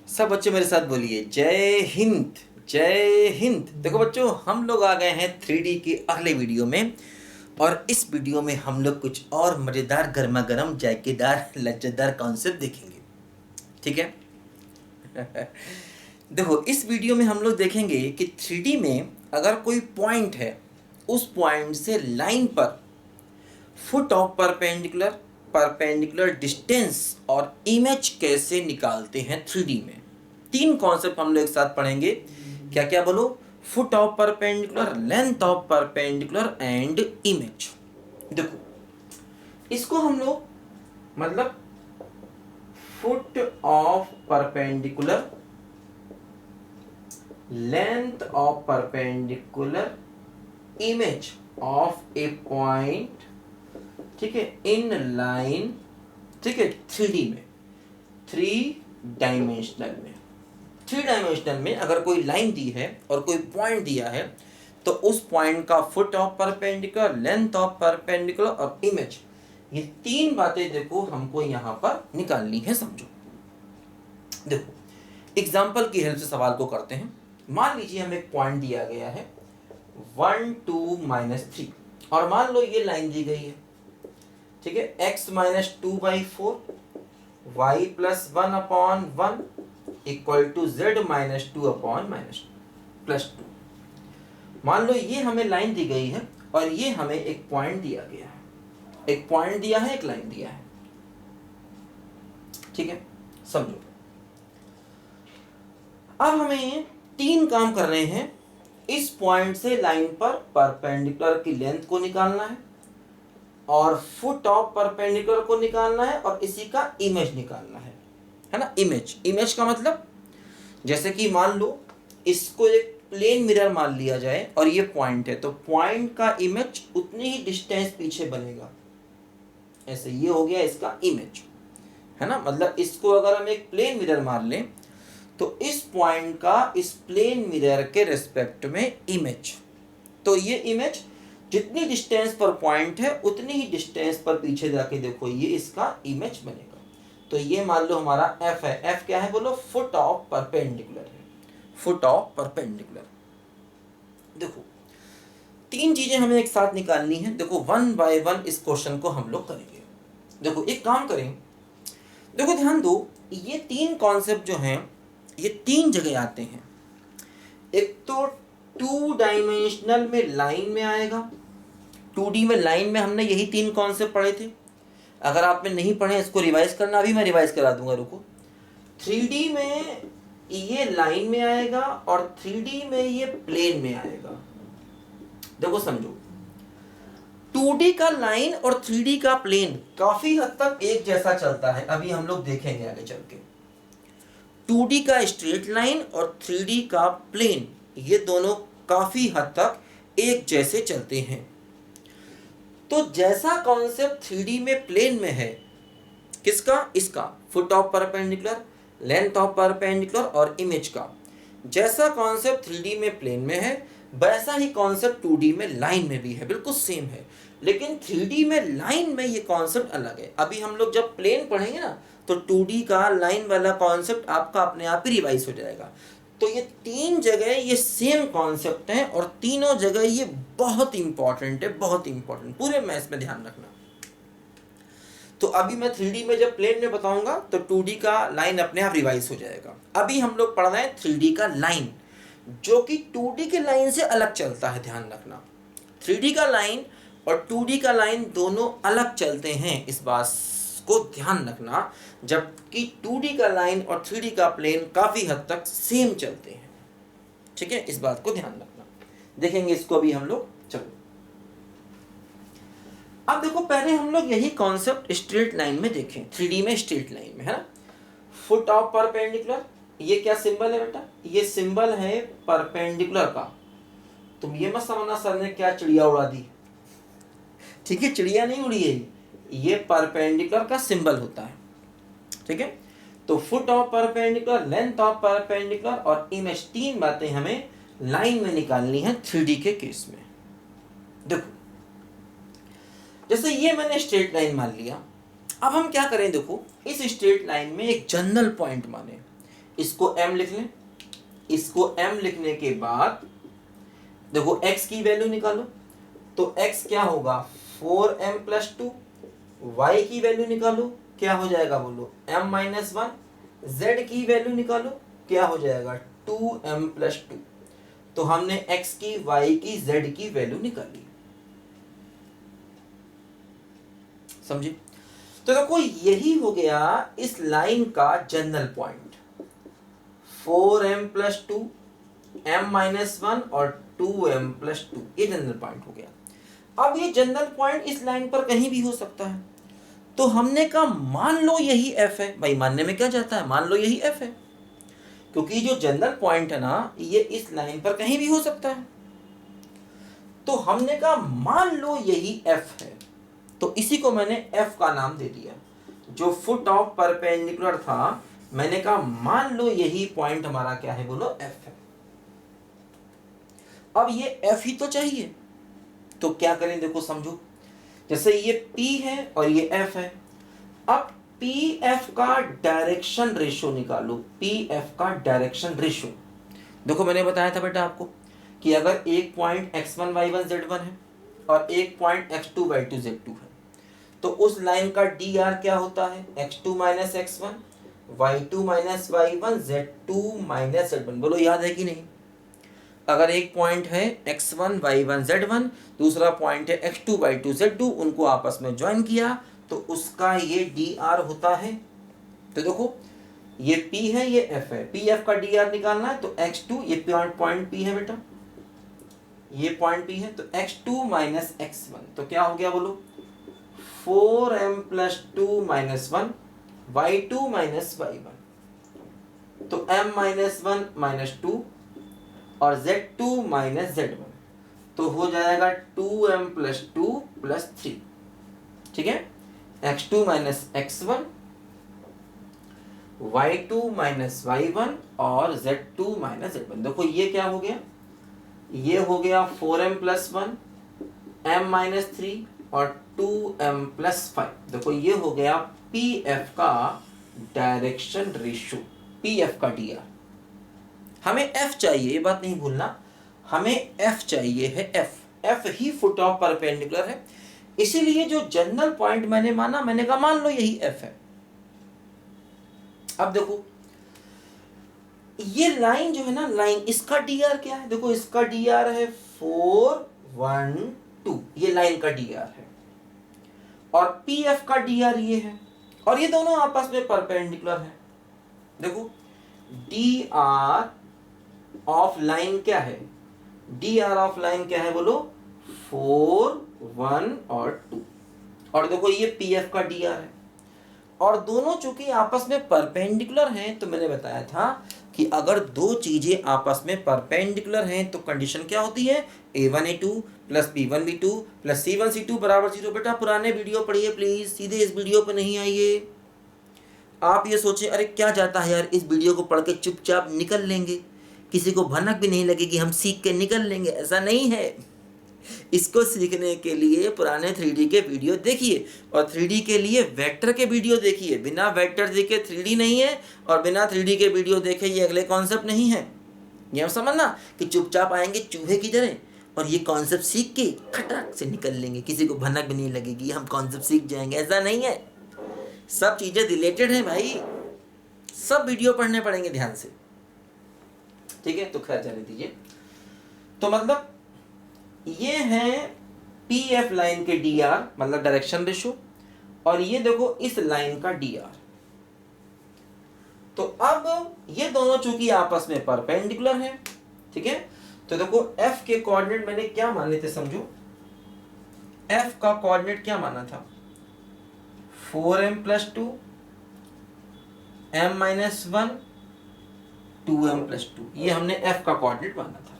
सब बच्चे मेरे साथ बोलिए जय हिंद। जय हिंद। देखो बच्चों, हम लोग आ गए हैं 3D के अगले वीडियो में। और इस वीडियो में हम लोग कुछ और मज़ेदार गर्मा गर्म जायकेदार लज्जतदार कॉन्सेप्ट देखेंगे। ठीक है। देखो, इस वीडियो में हम लोग देखेंगे कि 3D में अगर कोई पॉइंट है, उस पॉइंट से लाइन पर foot of perpendicular, perpendicular distance और इमेज कैसे निकालते हैं 3D में। तीन कॉन्सेप्ट हम लोग एक साथ पढ़ेंगे। क्या क्या बोलो? Foot of perpendicular, length of perpendicular and image. देखो, इसको हम लोग मतलब foot of perpendicular, length of perpendicular, image of A point, ठीक है, इन लाइन, ठीक है, 3D में, 3 डायमेंशनल में। 3 डायमेंशनल में अगर कोई लाइन दी है और कोई पॉइंट दिया है, तो उस पॉइंट का foot of perpendicular, length of perpendicular और इमेज, ये तीन बातें देखो हमको यहां पर निकालनी है। समझो, देखो एग्जाम्पल की हेल्प से सवाल को करते हैं। मान लीजिए हमें एक पॉइंट दिया गया है 1 2 -3 और मान लो ये लाइन दी गई है, ठीक है, x - 2/4 y + 1/1 equal to z - 2/-2। मान लो ये हमें लाइन दी गई है और ये हमें एक पॉइंट दिया गया है। एक पॉइंट दिया है, एक लाइन दिया है, ठीक है। समझो, अब हमें तीन काम करने हैं। इस पॉइंट से लाइन पर परपेंडिकुलर की लेंथ को निकालना है और फुट ऑफ परपेंडिकुलर को निकालना है और इसी का इमेज निकालना है ना। इमेज का मतलब, जैसे कि मान लो इसको एक प्लेन मिरर मान लिया जाए और ये पॉइंट है, तो पॉइंट का इमेज उतनी ही डिस्टेंस पीछे बनेगा। ऐसे ये हो गया इसका इमेज, है ना। मतलब इसको अगर हम एक प्लेन मिरर मान लें, तो इस पॉइंट का इस प्लेन मिरर के रिस्पेक्ट में इमेज, तो ये इमेज जितनी डिस्टेंस पर पॉइंट है उतनी ही डिस्टेंस पर पीछे जाके देखो ये इसका इमेज बनेगा। तो ये मान लो हमारा f है। f क्या है बोलो? फुट ऑफ परपेंडिकुलर है, फुट ऑफ परपेंडिकुलर। देखो, तीन चीजें हमें एक साथ निकालनी है। देखो, 1 बाय 1 इस क्वेश्चन को हम लोग करेंगे। देखो, एक काम करें, देखो ध्यान दो, ये तीन कॉन्सेप्ट जो हैं ये तीन जगह आते हैं। एक तो 2 डायमेंशनल में लाइन में आएगा। 2D में लाइन में हमने यही तीन कॉन्सेप्ट पढ़े थे। अगर आपने नहीं पढ़े इसको रिवाइज करना, अभी मैं रिवाइज करा दूंगा, रुको। 3D में ये लाइन में आएगा और 3D में ये प्लेन में आएगा। देखो समझो, 2D का लाइन और 3D का प्लेन काफी हद तक एक जैसा चलता है। अभी हम लोग देखेंगे आगे चल के। 2D का स्ट्रेट लाइन और 3D का प्लेन, ये दोनों काफी हद तक एक जैसे चलते हैं। तो जैसा कॉन्सेप्ट 3D में प्लेन में है, किसका? इसका foot of perpendicular, length of perpendicular और इमेज का। जैसा कॉन्सेप्ट 3D में प्लेन में है, वैसा ही कॉन्सेप्ट 2D में लाइन में भी है, बिल्कुल सेम है। लेकिन 3D में लाइन में ये कॉन्सेप्ट अलग है। अभी हम लोग जब प्लेन पढ़ेंगे ना, तो 2D का लाइन वाला कॉन्सेप्ट आपका अपने आप ही रिवाइज हो जाएगा। तो ये तीन जगह ये सेम कॉन्सेप्ट हैं और तीनों जगह ये बहुत इंपॉर्टेंट है, बहुत इंपॉर्टेंट। पूरे मैथ्स में ध्यान रखना। तो अभी मैं 3D में जब प्लेन में बताऊंगा तो 2D का लाइन अपने आप रिवाइज हो जाएगा। अभी हम लोग पढ़ रहे हैं 3D का लाइन, जो कि 2D के लाइन से अलग चलता है। ध्यान रखना, 3D का लाइन और 2D का लाइन दोनों अलग चलते हैं, इस बात को ध्यान रखना। जबकि 2D का लाइन और 3D का प्लेन काफी हद तक सेम चलते हैं, ठीक है। इस बात को ध्यान रखना। देखेंगे इसको अभी हम लोग। चलो, अब देखो, पहले हम लोग यही कॉन्सेप्ट स्ट्रेट लाइन में देखें। 3D में स्ट्रेट लाइन में, है ना। फुट ऑफ परपेंडिकुलर, ये क्या सिंबल है बेटा? ये सिंबल है परपेंडिकुलर का। तुम ये मत समझना सर ने क्या चिड़िया उड़ा दी, ठीक है, चिड़िया नहीं उड़ी है, ये परपेंडिकुलर का सिंबल होता है, ठीक है। तो foot of perpendicular, length of perpendicular और इमेज, तीन बातें हमें लाइन में निकालनी है 3D के केस में। देखो, जैसे ये मैंने स्ट्रेट लाइन मान लिया। अब हम क्या करें? देखो, इस स्ट्रेट लाइन में एक जनरल पॉइंट माने। इसको m लिख लें। इसको m लिखने के बाद देखो x की वैल्यू निकालो, तो x क्या होगा 4m प्लस 2। y की वैल्यू निकालो, क्या हो जाएगा बोलो m माइनस 1। z की वैल्यू निकालो, क्या हो जाएगा 2m प्लस 2। तो हमने x की, y की, z की वैल्यू निकाली। समझे? तो देखो यही हो गया इस लाइन का general point, 4m plus 2, m minus 1 और 2m प्लस 2, ये जनरल पॉइंट हो गया। अब ये जनरल पॉइंट इस लाइन पर कहीं भी हो सकता है, तो हमने कहा मान लो यही f है। भाई मानने में क्या जाता है, मान लो यही f है, क्योंकि जो जनरल पॉइंट है ना ये इस लाइन पर कहीं भी हो सकता है। तो हमने कहा मान लो यही f है, तो इसी को मैंने f का नाम दे दिया। जो फुट ऑफ परपेंडिकुलर था, मैंने कहा मान लो यही पॉइंट हमारा क्या है बोलो f है। अब ये f ही तो चाहिए, तो क्या करें देखो समझो। जैसे ये P है और ये F है, अब PF का डायरेक्शन रेशियो निकालो। PF का डायरेक्शन रेशियो देखो, मैंने बताया था बेटा आपको कि अगर एक पॉइंट x1 y1 z1 है और एक पॉइंट x2 y2 z2 है, तो उस लाइन का dr क्या होता है x2 minus x1 y2 minus y1 z2 minus z1। बोलो याद है कि नहीं? अगर एक पॉइंट है x1 y1 z1, दूसरा पॉइंट है x2 y2 z2, उनको आपस में ज्वाइन किया तो उसका ये dr होता है। तो देखो ये P है ये F है, PF का dr निकालना है तो x2, ये पॉइंट P है बेटा, ये पॉइंट P है, तो x2 माइनस x1, तो क्या हो गया बोलो 4m plus 2 minus 1 y2 minus y1, तो m माइनस 1 माइनस 2 और z2 माइनस z1, तो हो जाएगा 2m प्लस 2 प्लस 3। ठीक है, x2 minus x1, y2 minus y1 और z2 माइनस z1। देखो ये क्या हो गया, ये हो गया 4m प्लस 1, m माइनस 3 और 2m प्लस 5। देखो ये हो गया PF का डायरेक्शन रेशियो, PF का dr। हमें f चाहिए, ये बात नहीं भूलना, हमें f चाहिए है, f he foot of perpendicular है। इसीलिए जो जनरल पॉइंट मैंने माना, मैंने कहा मान लो यही f है। अब देखो ये लाइन जो है ना, लाइन इसका dr क्या है, देखो इसका dr है 4 1 2, ये लाइन का dr है, और PF का dr ये है, और ये दोनों आपस में परपेंडिकुलर है। देखो dr ऑफ लाइन क्या है, dr ऑफ लाइन क्या है बोलो 4 1 और 2, और देखो ये PF का dr है, और दोनों चूंकि आपस में परपेंडिकुलर हैं, तो मैंने बताया था कि अगर दो चीजें आपस में परपेंडिकुलर हैं तो कंडीशन क्या होती है, a1a2 plus b1b2 plus c1c2 बराबर 0। बेटा पुराने वीडियो पढ़िए प्लीज, सीधे इस वीडियो पे नहीं आइए। आप ये सोचें अरे क्या जाता है यार, इस वीडियो को पढ़ के चुपचाप निकल लेंगे, किसी को भनक भी नहीं लगेगी, हम सीख के निकल लेंगे, ऐसा नहीं है। इसको सीखने के लिए पुराने 3D के वीडियो देखिए, और 3D के लिए वेक्टर के वीडियो देखिए। बिना वेक्टर देखे 3D नहीं है, और बिना 3D के वीडियो देखे ये अगले कॉन्सेप्ट नहीं है। ये हम समझना कि चुपचाप आएंगे चूहे की तरह और ये कॉन्सेप्ट सीख के खटाक से निकल लेंगे, किसी को भनक भी नहीं लगेगी, हम कॉन्सेप्ट सीख जाएंगे, ऐसा नहीं है। सब चीज़ें रिलेटेड हैं भाई, सब वीडियो पढ़ने पड़ेंगे ध्यान से। ठीक है, तो खैर जाने दीजिए। तो मतलब ये है PF लाइन के dr मतलब डायरेक्शन रेशियो, और ये देखो इस लाइन का dr। तो अब ये दोनों चूंकि आपस में परपेंडिकुलर हैं, ठीक है, तो देखो F के कोऑर्डिनेट मैंने क्या माने थे समझो। F का कोऑर्डिनेट क्या माना था 4m plus 2 m minus 1 2m plus 2, ये हमने F का कोऑर्डिनेट माना था।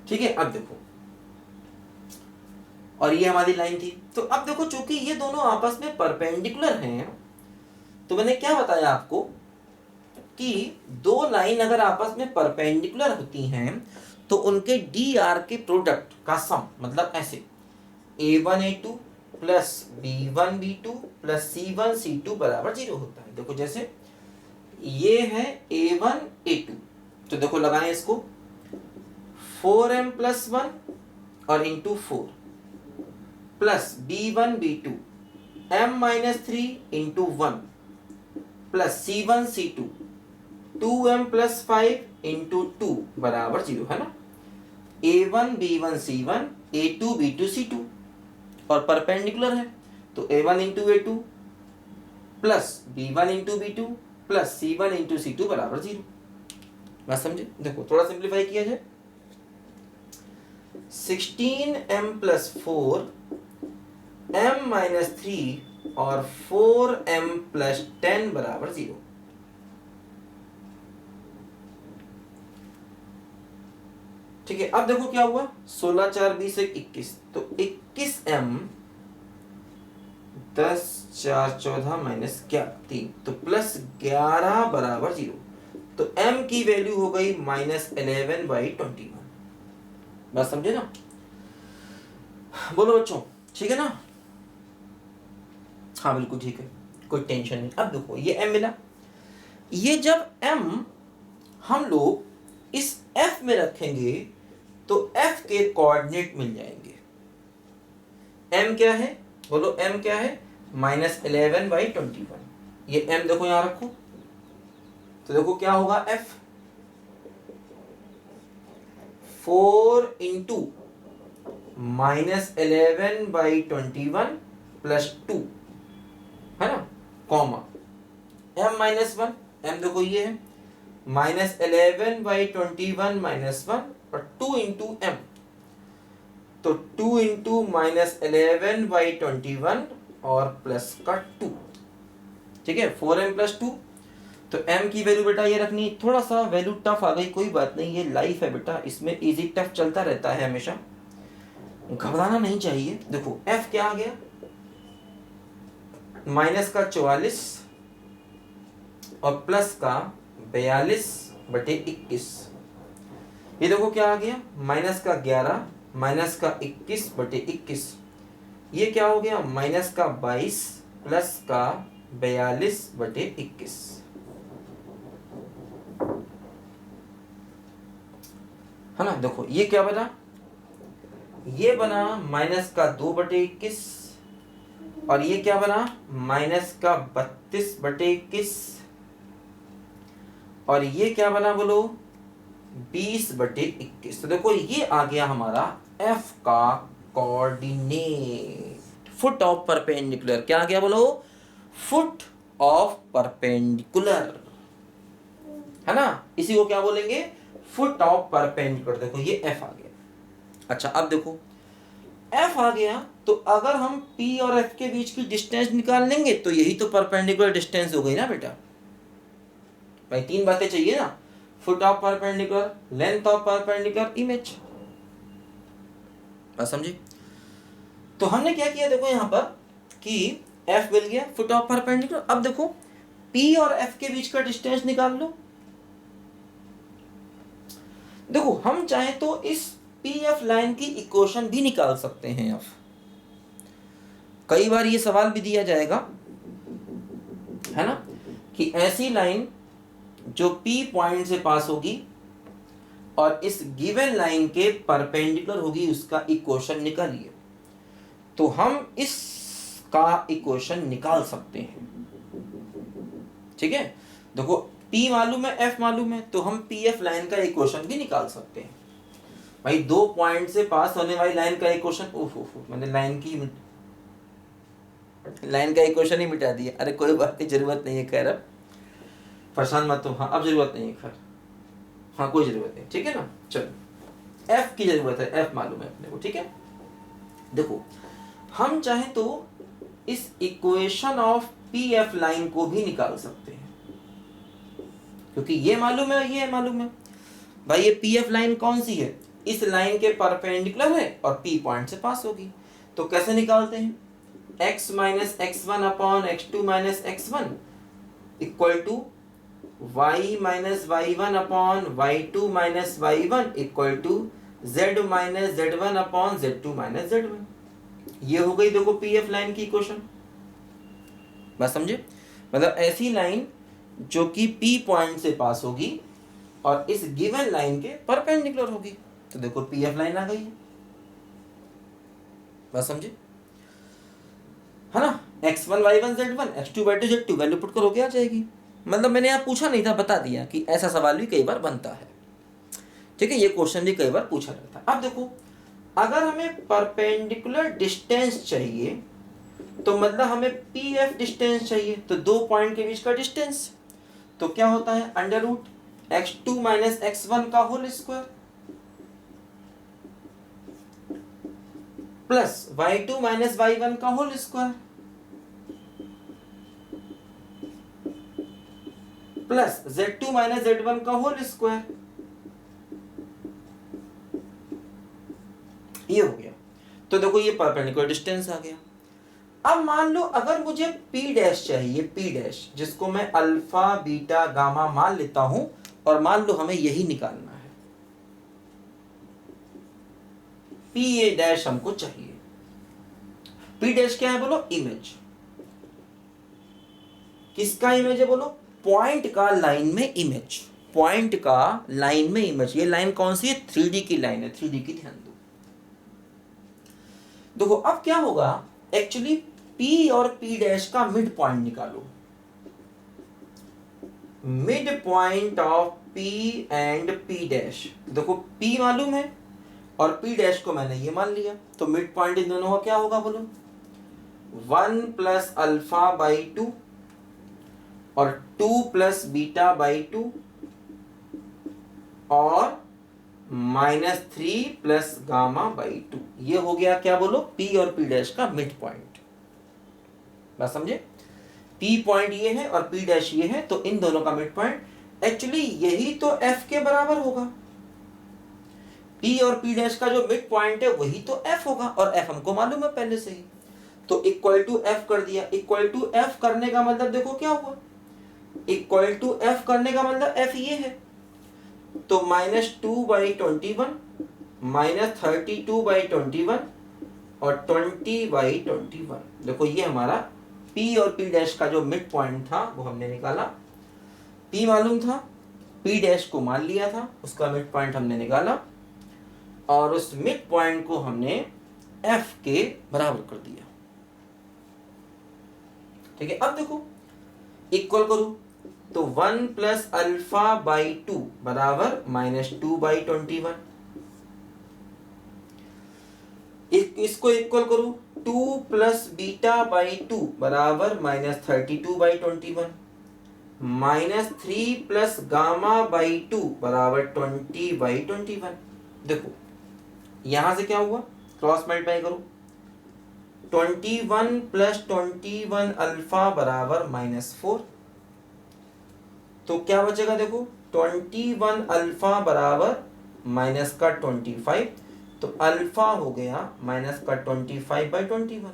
ठीक है, अब देखो, और ये हमारी लाइन थी। तो अब देखो चूंकि ये दोनों आपस में परपेंडिकुलर हैं, तो मैंने क्या बताया आपको कि दो लाइन अगर आपस में परपेंडिकुलर होती हैं तो उनके dr के प्रोडक्ट का सम, मतलब ऐसे a1 a2 plus B1 B2 plus C1 C2 बराबर 0 होता है। देखो जैसे ये है A1 A2, तो देखो लगाएं इसको 4m प्लस 1 और into 4 plus B1 B2 m minus 3 into 1 plus C1 C2 2m plus 5 into 2 बराबर 0 है ना। A1 B1 C1 A2 B2 C2 और परपेंडिकुलर है तो A1 into A2 plus B1 into B2 plus C1 into C2 बराबर 0। बात समझे? देखो थोड़ा सिंप्लीफाई किया जाए 16m प्लस 4 m माइनस 3 और 4m प्लस 10 बराबर 0। ठीक है, अब देखो क्या हुआ 16 4 20 21 तो 21m 10 4 14 माइनस 3 तो प्लस 11 बराबर 0। तो m की वैल्यू हो गई -11/21। बात समझे ना? बोलो बच्चों ठीक है ना? हाँ बिल्कुल ठीक है, कोई टेंशन नहीं। अब देखो ये m मिला, ये जब m हम लोग इस f में रखेंगे तो f के कोऑर्डिनेट मिल जाएंगे। m क्या है बोलो, m क्या है -11/21। ये m देखो यहां रखो तो देखो क्या होगा f 4 इंटू -11/21 प्लस 2 है ना, कॉमा m माइनस 1, m देखो ये है -11/21 माइनस 1 और 2 इंटू m तो 2 इंटू -11/21 और प्लस का 2। ठीक है 4m प्लस 2 तो m की वैल्यू बेटा ये रखनी, थोड़ा सा वैल्यू टफ आ गई कोई बात नहीं, ये लाइफ है बेटा, इसमें इजी टफ चलता रहता है हमेशा, घबराना नहीं चाहिए। देखो f क्या आ गया माइनस का 44 और प्लस का 42/21। ये देखो क्या आ गया माइनस का 11 माइनस का 21/21। ये क्या हो गया माइनस का 22 प्लस का 42/21। है ना। देखो ये क्या बना, ये बना माइनस का 2/21 और ये क्या बना माइनस का 32/21 और ये क्या बना बोलो 20/21। तो देखो ये आ गया हमारा f का कोऑर्डिनेट, फुट ऑफ परपेंडिकुलर। क्या आ गया बोलो, फुट ऑफ परपेंडिकुलर, है ना। इसी को क्या बोलेंगे, फुट ऑफ परपेंडिकुलर। देखो ये f आ गया। अच्छा अब देखो f आ गया तो अगर हम p और f के बीच की डिस्टेंस निकाल लेंगे तो यही तो परपेंडिकुलर डिस्टेंस हो गई ना बेटा। भाई तीन बातें चाहिए ना, foot of perpendicular, length of perpendicular, image. बात समझे? तो हमने क्या किया देखो यहां पर कि f मिल गया फुट ऑफ परपेंडिकुलर। अब देखो p और f के बीच का डिस्टेंस निकाल लो। देखो हम चाहे तो इस pf लाइन की इक्वेशन भी निकाल सकते हैं। अब कई बार ये सवाल भी दिया जाएगा, है ना, कि ऐसी लाइन जो p पॉइंट से पास होगी और इस गिवन लाइन के परपेंडिकुलर होगी, उसका इक्वेशन निकालिए। तो हम इसका इक्वेशन निकाल सकते हैं। ठीक है, देखो p मालूम है, f मालूम है, तो हम pf लाइन का इक्वेशन भी निकाल सकते हैं। भाई दो पॉइंट से पास होने वाली लाइन का इक्वेशन, मैंने लाइन का इक्वेशन ही मिटा दिया। अरे कोई बात नहीं, जरूरत नहीं है, खैर अब परेशान मत हो। हाँ अब जरूरत नहीं है, खैर हाँ कोई जरूरत नहीं, ठीक है ना। चलो f की जरूरत है, f मालूम है अपने को, ठीक है। देखो हम चाहे तो इस इक्वेशन ऑफ pf लाइन को भी निकाल सकते हैं, क्योंकि ये मालूम है, ये मालूम है। भाई ये pf लाइन कौन सी है, इस लाइन के परपेंडिकुलर है और p पॉइंट से पास होगी। तो कैसे निकालते हैं, x minus x1 upon x2 minus x1 equal to y minus y1 upon y2 minus y1 equal to z minus z1 upon z2 minus z1। ये हो गई देखो पी एफ लाइन की इक्वेशन। बात समझे? मतलब ऐसी लाइन जो कि पी पॉइंट से पास होगी और इस गिवन लाइन के परपेंडिकुलर होगी, तो देखो पी एफ लाइन आ गई है। बात समझे? है ना? x1 y1 z1 x2 y2 z2 value put करोगे आ जाएगी। मतलब मैंने यहाँ पूछा नहीं था, बता दिया कि ऐसा सवाल भी कई बार बनता है। ठीक है, ये क्वेश्चन भी कई बार पूछा जाता है। अब देखो, अगर हमें परपेंडिकुलर डिस्टेंस चाहिए तो मतलब हमें पी एफ डिस्टेंस चाहिए, तो दो पॉइंट के बीच का डिस्टेंस तो क्या होता है, under root x2 minus x1 का whole square plus y2 minus y1 का whole square plus z2 minus z1 का होल स्क्वायर। ये हो गया। तो देखो ये परपेंडिकुलर डिस्टेंस आ गया। अब मान लो अगर मुझे P डैश चाहिए, P डैश जिसको मैं अल्फा बीटा गामा मान लेता हूं, और मान लो हमें यही निकालना है, P ए डैश हमको चाहिए। P डैश क्या है बोलो? इमेज। किसका इमेज है बोलो? पॉइंट का लाइन में इमेज। पॉइंट का लाइन में इमेज। ये लाइन कौन सी है? 3D की लाइन है। 3D की ध्यान दो। देखो अब क्या होगा, एक्चुअली P और P डैश का मिड पॉइंट निकालो। Mid point of P and P dash. देखो P मालूम है और P डैश को मैंने ये मान लिया, तो मिड पॉइंट इन दोनों का क्या होगा बोलो? 1 प्लस अल्फा बाई 2 और 2 प्लस बीटा बाई 2 और -3 प्लस गामा बाई 2। ये हो गया क्या बोलो? P और P डैश का मिड पॉइंट। बात समझे? P पॉइंट ये है और P डैश ये है, तो इन दोनों का मिड पॉइंट एक्चुअली यही तो F के बराबर होगा। P और P डैश का जो मिड पॉइंट है वही तो F होगा, और F हमको मालूम है पहले से ही, तो इक्वल टू F कर दिया। इक्वल टू F करने का मतलब देखो क्या हुआ, इक्वल टू F करने का मतलब F ये है, तो -2/21 -32/21 और 20/21। देखो ये हमारा P और P डैश का जो मिड पॉइंट था वो हमने निकाला। P मालूम था, P डैश को मान लिया था, उसका मिड पॉइंट हमने निकाला और उस मिड पॉइंट को हमने F के बराबर कर दिया। ठीक है, अब देखो इक्वल करो, तो 1 प्लस अल्फा बाई 2 बराबर -2/21। इसको इक्वल करो, 2 प्लस बीटा बाई 2 बराबर -32/21, -3 प्लस गामा बाई 2 बराबर 20/21। देखो यहां से क्या हुआ, क्रॉस मल्टीप्लाई करो, 21 प्लस 21 अल्फा बराबर -4, तो क्या बचेगा देखो, 21 अल्फा बराबर माइनस का 25, तो अल्फा हो गया माइनस का 25/21।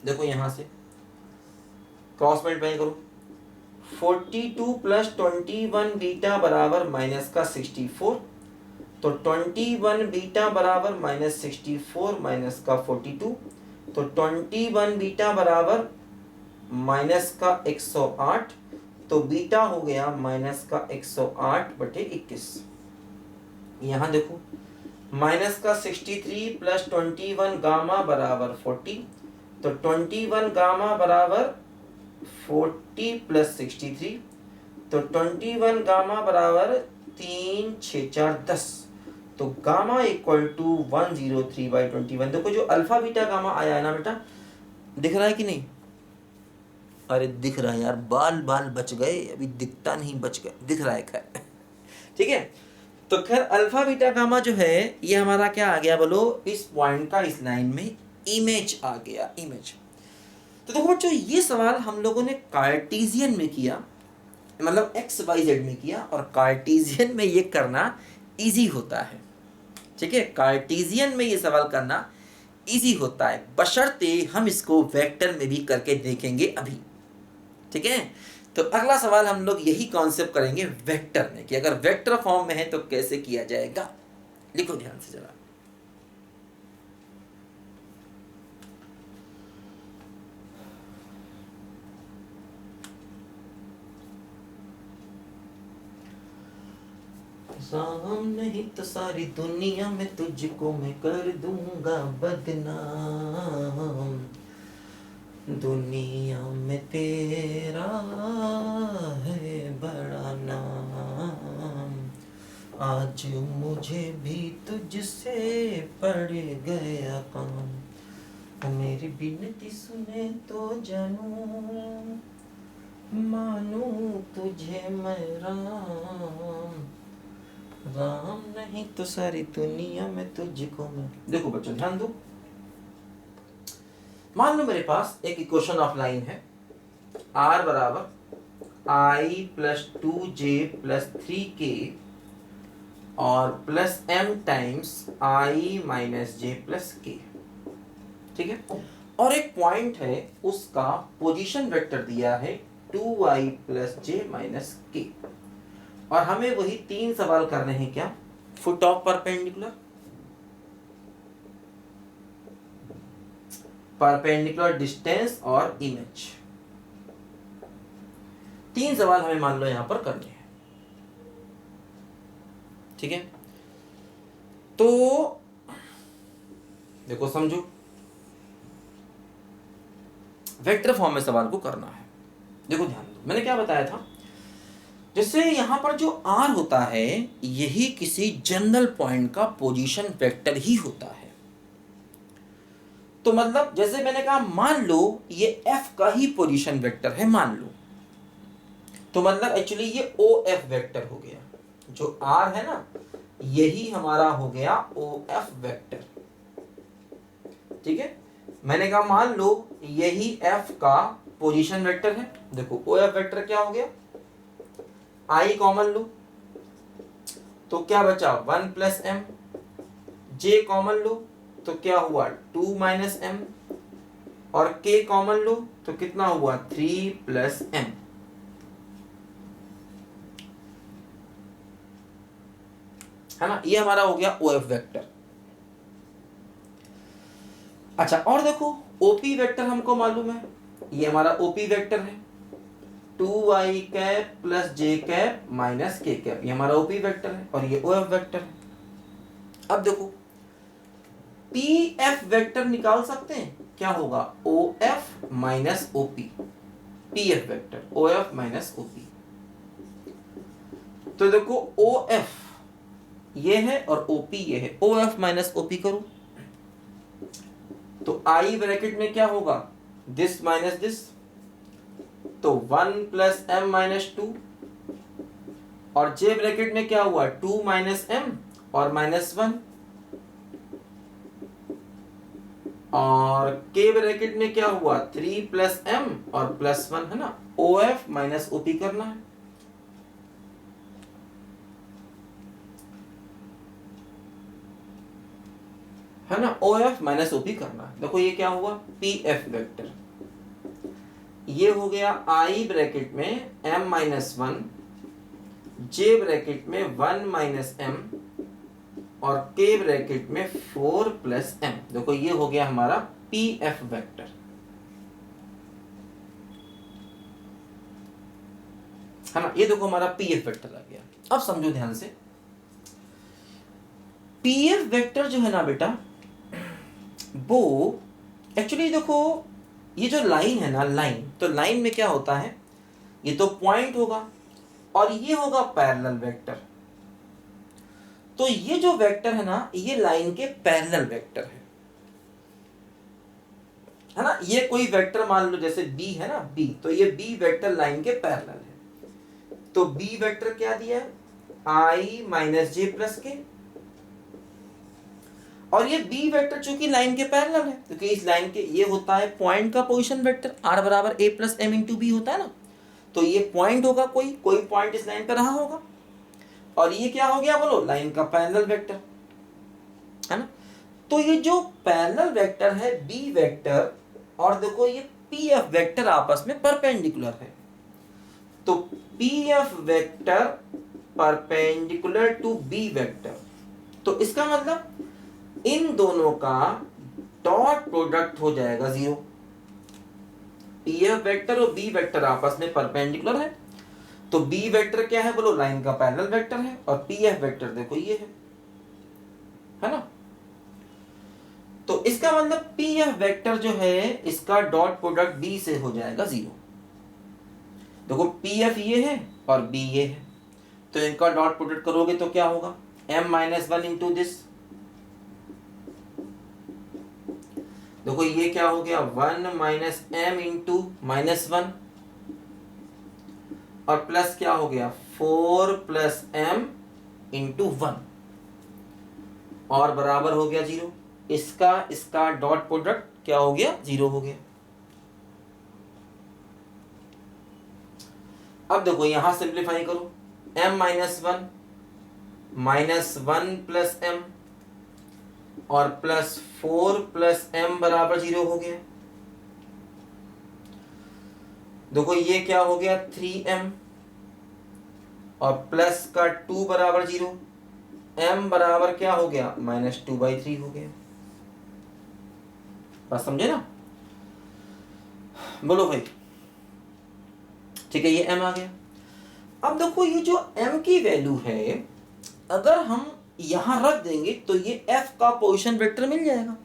देखो यहां से क्रॉस मल्टीप्लाई करो, 42 प्लस 21 बीटा बराबर माइनस का 64, तो 21 बीटा बराबर -64 माइनस का 42, तो 21 बीटा बराबर माइनस का 108, तो बीटा हो गया माइनस का 108/21। यहां देखो माइनस का 63 प्लस 21 गामा बराबर 40, तो 21 गामा बराबर 40 प्लस 63, तो 21 गामा बराबर 3 6 4 10, तो गामा इक्वल टू 103/21। देखो जो अल्फा बीटा गामा आया है ना बेटा, दिख रहा है कि नहीं? अरे दिख रहा है यार, बाल बाल बच गए, अभी दिखता नहीं, बच गए, दिख रहा है खैर। ठीक है, तो खैर अल्फा बीटा गामा जो है ये हमारा क्या आ गया बोलो, इस पॉइंट का इस लाइन में इमेज आ गया, इमेज। तो देखो बच्चों ये सवाल हम लोगों ने कार्टेशियन में किया, मतलब XYZ में किया, और कार्टेशियन में ये करना इजी होता है। ठीक है, कार्टेशियन में ये सवाल करना इजी होता है, बशर्ते हम इसको वेक्टर में भी करके देखेंगे अभी। ठीक है, तो अगला सवाल हम लोग यही कॉन्सेप्ट करेंगे वेक्टर में, कि अगर वेक्टर फॉर्म में है तो कैसे किया जाएगा। लिखो ध्यान से जरा, राम नहीं तो सारी दुनिया में तुझको मैं कर दूंगा बदनाम, दुनिया में तेरा है बड़ा नाम, आज मुझे भी तुझसे पड़ गया काम, मेरी बिनती सुने तो जानू, मानू तुझे मैं राम, राम नहीं तो सारी दुनिया में तुझको मैं। देखो बच्चों ध्यान दो, मान लो मेरे पास एक इक्वेशन ऑफ लाइन है, r बराबर i plus 2j plus 3k और plus m times i minus j plus k, ठीक है। और एक पॉइंट है, उसका पोजीशन वेक्टर दिया है 2i plus j minus k, और हमें वही 3 सवाल करने हैं। क्या? Foot of perpendicular, perpendicular distance और इमेज। 3 सवाल हमें मान लो यहां पर करने हैं, ठीक है। तो देखो समझो, वेक्टर फॉर्म में सवाल को करना है। देखो ध्यान दो, मैंने क्या बताया था, जैसे यहां पर जो r होता है यही किसी जनरल पॉइंट का पोजीशन वेक्टर ही होता है। तो मतलब जैसे मैंने कहा, मान लो ये f का ही पोजीशन वेक्टर है, मान लो, तो मतलब एक्चुअली ये OF वेक्टर हो गया। जो r है ना, यही हमारा हो गया OF वेक्टर, ठीक है। मैंने कहा मान लो यही f का पोजीशन वेक्टर है। देखो OF वेक्टर क्या हो गया, i कॉमन लो तो क्या बचा 1 प्लस m, j कॉमन लो तो क्या हुआ 2 माइनस m, और k कॉमन लो तो कितना हुआ 3 प्लस m। है ना, ये हमारा हो गया OF वेक्टर। अच्छा, और देखो OP वेक्टर हमको मालूम है, ये हमारा OP वेक्टर है 2i cap plus j cap minus k cap, ये हमारा OP वेक्टर है, और ये OF वेक्टर है। अब देखो PF वेक्टर निकाल सकते हैं, क्या होगा OF minus OP, PF vector OF minus OP। तो देखो OF ये है और OP ये है, OF माइनस OP करो तो I ब्रैकेट में क्या होगा, दिस माइनस दिस, तो 1 प्लस m माइनस 2, और j ब्रैकेट में क्या हुआ 2 माइनस m और माइनस 1, और k ब्रैकेट में क्या हुआ 3 प्लस m और प्लस 1, है ना। OF माइनस OP करना है ना, OF माइनस OP करना है। देखो ये क्या हुआ PF वेक्टर, ये हो गया I ब्रैकेट में m माइनस 1, j ब्रैकेट में 1 माइनस m और k ब्रैकेट में 4 प्लस m। देखो ये हो गया हमारा PF वेक्टर, है ना। ये देखो हमारा PF वेक्टर आ गया। अब समझो ध्यान से, PF वेक्टर जो है ना बेटा, वो एक्चुअली देखो ये जो लाइन है ना, लाइन, तो लाइन में क्या होता है, ये तो पॉइंट होगा और ये होगा पैरेलल वेक्टर। तो ये जो वेक्टर है ना, ये लाइन के पैरेलल वेक्टर है ना। ये कोई वेक्टर मान लो जैसे b है ना, b, तो ये b वेक्टर लाइन के पैरेलल है। तो b वेक्टर क्या दिया है, i माइनस जे प्लस के, और ये b वेक्टर चूंकि लाइन के पैरेलल है, क्योंकि इस लाइन के ये होता है पॉइंट का पोजीशन वेक्टर, r बराबर a plus m into b होता है ना। तो ये पॉइंट होगा, कोई पॉइंट इस लाइन पर रहा होगा, और ये क्या हो गया बोलो, लाइन का पैरेलल वेक्टर, है ना। तो ये जो पैरेलल वेक्टर है b वेक्टर, और देखो ये pf वेक्टर आपस में परपेंडिकुलर है। तो pf vector perpendicular to b vector, तो इसका मतलब इन दोनों का डॉट प्रोडक्ट हो जाएगा 0। pf वेक्टर और b वेक्टर आपस में परपेंडिकुलर है, तो बी वेक्टर क्या है बोलो, लाइन का पैरेलल वेक्टर है, और पी एफ वेक्टर देखो ये है ना। तो इसका मतलब पी एफ वेक्टर जो है इसका डॉट प्रोडक्ट बी से हो जाएगा 0। देखो पी एफ ये है और बी ये है, तो इनका डॉट प्रोडक्ट करोगे तो क्या होगा, m-1 इंटू दिस। देखो ये क्या हो गया, 1 माइनस एम इंटू -1, और प्लस क्या हो गया 4 प्लस m इंटू 1, और बराबर हो गया 0। इसका डॉट प्रोडक्ट क्या हो गया, 0 हो गया। अब देखो यहां सिंप्लीफाई करो, m-1 -1 प्लस m और प्लस 4 प्लस m बराबर 0 हो गया। देखो ये क्या हो गया 3m और प्लस का 2 बराबर 0, m बराबर क्या हो गया -2/3 हो गया। बात समझे ना, बोलो भाई। ठीक है, ये m आ गया। अब देखो ये जो m की वैल्यू है अगर हम यहां रख देंगे तो ये f का पोजीशन वेक्टर मिल जाएगा,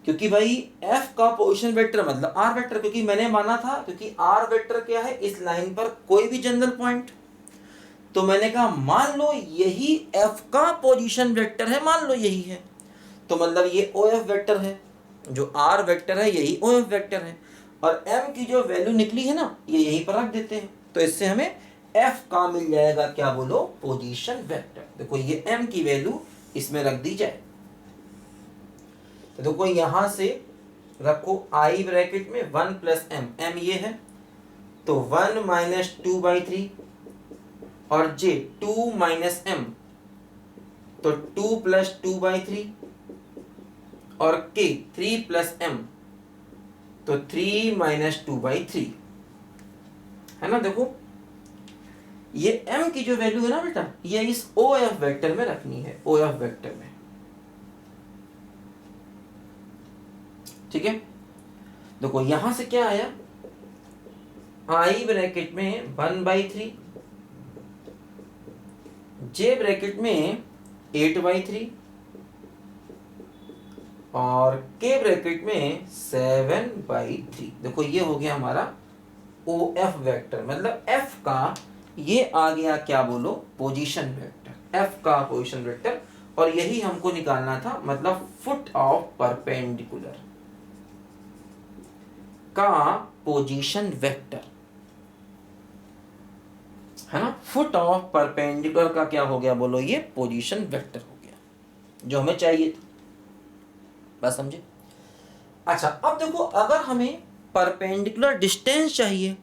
क्योंकि भाई f का पोजीशन वेक्टर मतलब r वेक्टर, क्योंकि मैंने माना था क्योंकि r वेक्टर क्या है इस लाइन पर कोई भी जनरल पॉइंट, तो मैंने कहा मान लो यही f का पोजीशन वेक्टर है, मान लो यही है, तो मतलब ये OF वेक्टर है, जो r वेक्टर है यही OF वेक्टर है, और m की जो वैल्यू निकली है ना ये यहीं पर रख देते हैं, तो इससे हमें f का मिल जाएगा क्या बोलो, पोजीशन वेक्टर। देखो ये m की वैल्यू इसमें रख दी जाए, तो देखो यहां से रखो i ब्रैकेट में 1 प्लस m ये है, तो 1 माइनस 2/3 और j 2 माइनस m तो 2 प्लस 2/3 और k 3 प्लस m तो 3 माइनस 2/3 है ना। देखो ये m की जो वैल्यू है ना बेटा ये इस OF वेक्टर में रखनी है, OF वेक्टर में, ठीक है। देखो यहां से क्या आया, i ब्रैकेट में 1/3, j ब्रैकेट में 8/3 और k ब्रैकेट में 7/3। देखो ये हो गया हमारा OF वेक्टर, मतलब f का ये आ गया क्या बोलो, पोजीशन वेक्टर, f का पोजीशन वेक्टर, और यही हमको निकालना था, मतलब फुट ऑफ परपेंडिकुलर का पोजीशन वेक्टर है ना। फुट ऑफ परपेंडिकुलर का क्या हो गया बोलो, ये पोजीशन वेक्टर हो गया जो हमें चाहिए था। बस समझे। अच्छा अब देखो अगर हमें परपेंडिकुलर डिस्टेंस चाहिए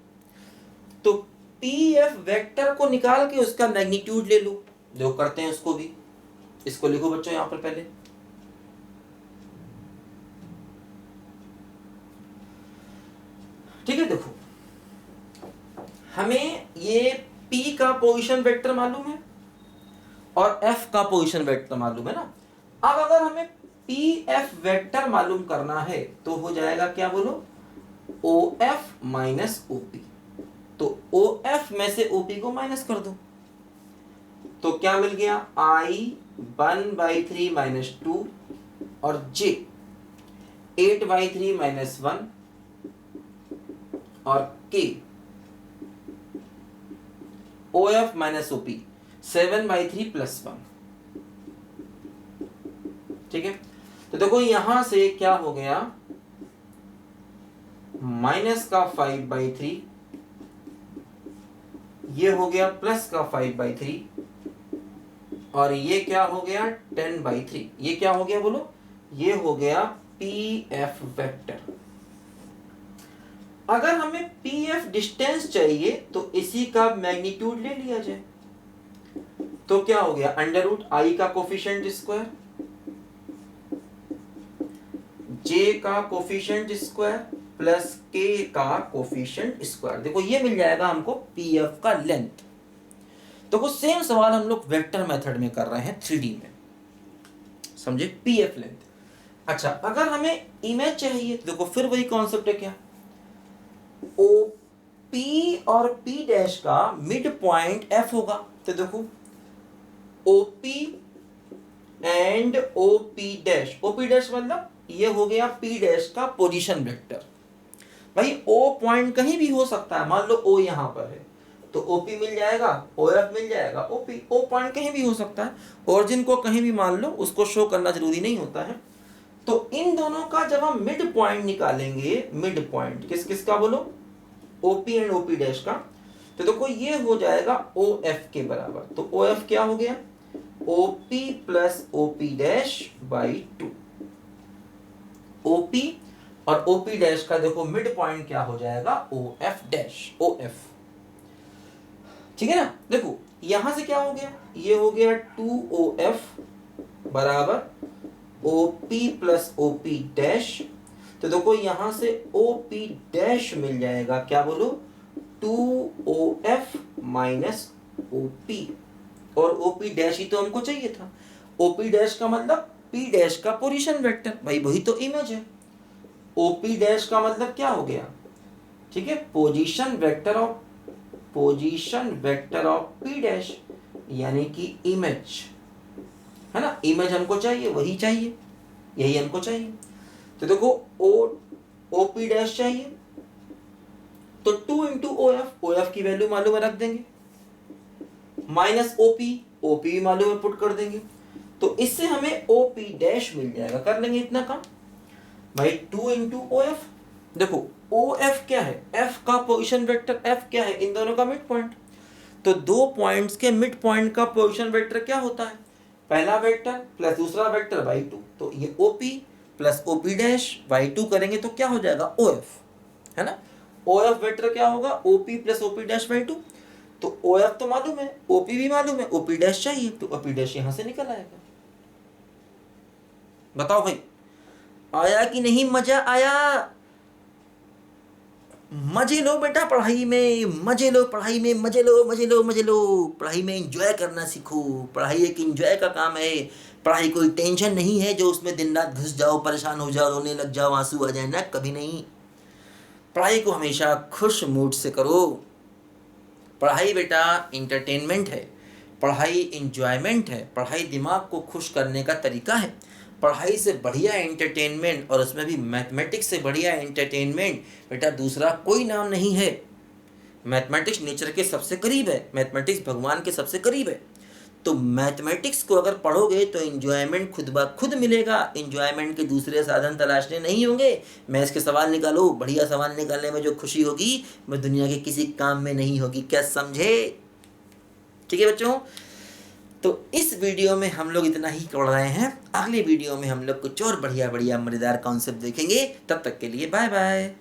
तो पीएफ वेक्टर को निकाल के उसका मैग्नीट्यूड ले लो, जो करते हैं उसको भी, इसको लिखो बच्चों यहां पर पहले, ठीक है। देखो हमें ये P का पोजीशन वेक्टर मालूम है और F का पोजीशन वेक्टर मालूम है ना। अब अगर हमें PF वेक्टर मालूम करना है तो हो जाएगा क्या बोलो, OF माइनस OP, तो OF में से OP को माइनस कर दो, तो क्या मिल गया I 1/3 माइनस 2 और J 8/3 माइनस 1 और K OF minus OP 7/3 plus 1, ठीक है। तो देखो यहां से क्या हो गया, माइनस का 5/3 ये हो गया प्लस का 5/3 और ये क्या हो गया 10/3, ये क्या हो गया बोलो, ये हो गया PF वेक्टर। अगर हमें PF डिस्टेंस चाहिए तो इसी का मैग्नीट्यूड ले लिया जाए, तो क्या हो गया √i का कोफिशिएंट स्क्वायर, j का कोफिशिएंट स्क्वायर प्लस k का कोफिशिएंट स्क्वायर। देखो ये मिल जाएगा हमको PF का लेंथ। देखो सेम सवाल हम लोग वेक्टर मेथड में कर रहे हैं 3D में, समझे, PF लेंथ। अच्छा अगर हमें इमेज चाहिए तो देखो फिर वही कॉन्सेप्ट है क्या, OP और P डैश का मिड पॉइंट F होगा। तो देखो OP and OP dash, OP dash मतलब ये हो गया P डैश का पोजीशन वेक्टर। भाई O पॉइंट कहीं भी हो सकता है, मान लो O यहाँ पर है तो OP मिल जाएगा, OF मिल जाएगा, OP, O पॉइंट कहीं भी हो सकता है, ओरिजिन को कहीं भी मान लो, उसको शो करना जरूरी नहीं होता है। तो इन दोनों का जब हम मिड पॉइंट निकालेंगे, मिड पॉइंट किस किस का बोलो, OP एंड OP डैश का, तो देखो ये हो जाएगा OF के बराबर। तो OF क्या हो गया, OP plus OP dash by 2। OP और OP डैश का देखो मिड पॉइंट क्या हो जाएगा, OF डैश, OF, ठीक है ना। देखो यहां से क्या हो गया, ये हो गया 2OF बराबर OP प्लस OP डैश। तो देखो यहां से OP डैश मिल जाएगा, क्या बोलो, 2OF माइनस OP, और OP डैश ही तो हमको चाहिए था। OP डैश का मतलब P डैश का पोजीशन वेक्टर, भाई वही तो इमेज है। OP डैश का मतलब क्या हो गया, ठीक है, position vector of P dash, यानी कि इमेज, है ना, इमेज हमको चाहिए, वही चाहिए, यही हमको चाहिए। तो देखो OP डैश चाहिए, तो 2 इंटू OF की वैल्यू मालूम है रख देंगे, माइनस OP भी मालूम है पुट कर देंगे, तो इससे हमें OP डैश मिल जाएगा। कर लेंगे इतना काम भाई, 2 इंटू OF। देखो OF क्या है, F का पोजीशन वेक्टर, F क्या है, इन दोनों का मिड पॉइंट। तो दो पॉइंट्स के मिड पॉइंट का पोजीशन वेक्टर क्या होता है, पहला वेक्टर प्लस दूसरा वेक्टर बाई 2। तो ये OP plus OP dash by 2 करेंगे तो क्या हो जाएगा, OF, है ना। OF वेक्टर क्या होगा, OP plus OP dash by 2। तो OF तो मालूम है, OP भी मालूम है, OP डैश चाहिए, तो OP डैश यहां से निकल आएगा। बताओ भाई आया कि नहीं, मजा आया, मजे लो बेटा पढ़ाई में, मजे लो पढ़ाई में, मजे लो मजे लो मजे लो, पढ़ाई में एंजॉय करना सीखो। पढ़ाई एक एंजॉय का काम है, पढ़ाई कोई टेंशन नहीं है जो उसमें दिन रात घुस जाओ, परेशान हो जाओ, रोने लग जाओ, आंसू आ जाए ना, कभी नहीं। पढ़ाई को हमेशा खुश मूड से करो। पढ़ाई बेटा इंटरटेनमेंट है, पढ़ाई इंजॉयमेंट है, पढ़ाई दिमाग को खुश करने का तरीका है। पढ़ाई से बढ़िया एंटरटेनमेंट, और उसमें भी मैथमेटिक्स से बढ़िया एंटरटेनमेंट बेटा दूसरा कोई नाम नहीं है। मैथमेटिक्स नेचर के सबसे करीब है, मैथमेटिक्स भगवान के सबसे करीब है। तो मैथमेटिक्स को अगर पढ़ोगे तो एंजॉयमेंट खुद ब खुद मिलेगा। एंजॉयमेंट के दूसरे साधन तलाशने नहीं होंगे। मैथ्स के सवाल निकालो, बढ़िया सवाल निकालने में जो खुशी होगी वो दुनिया के किसी काम में नहीं होगी। क्या समझे? ठीक है बच्चों, तो इस वीडियो में हम लोग इतना ही पढ़ रहे हैं। अगले वीडियो में हम लोग कुछ और बढ़िया बढ़िया मजेदार कॉन्सेप्ट देखेंगे। तब तक के लिए बाय बाय।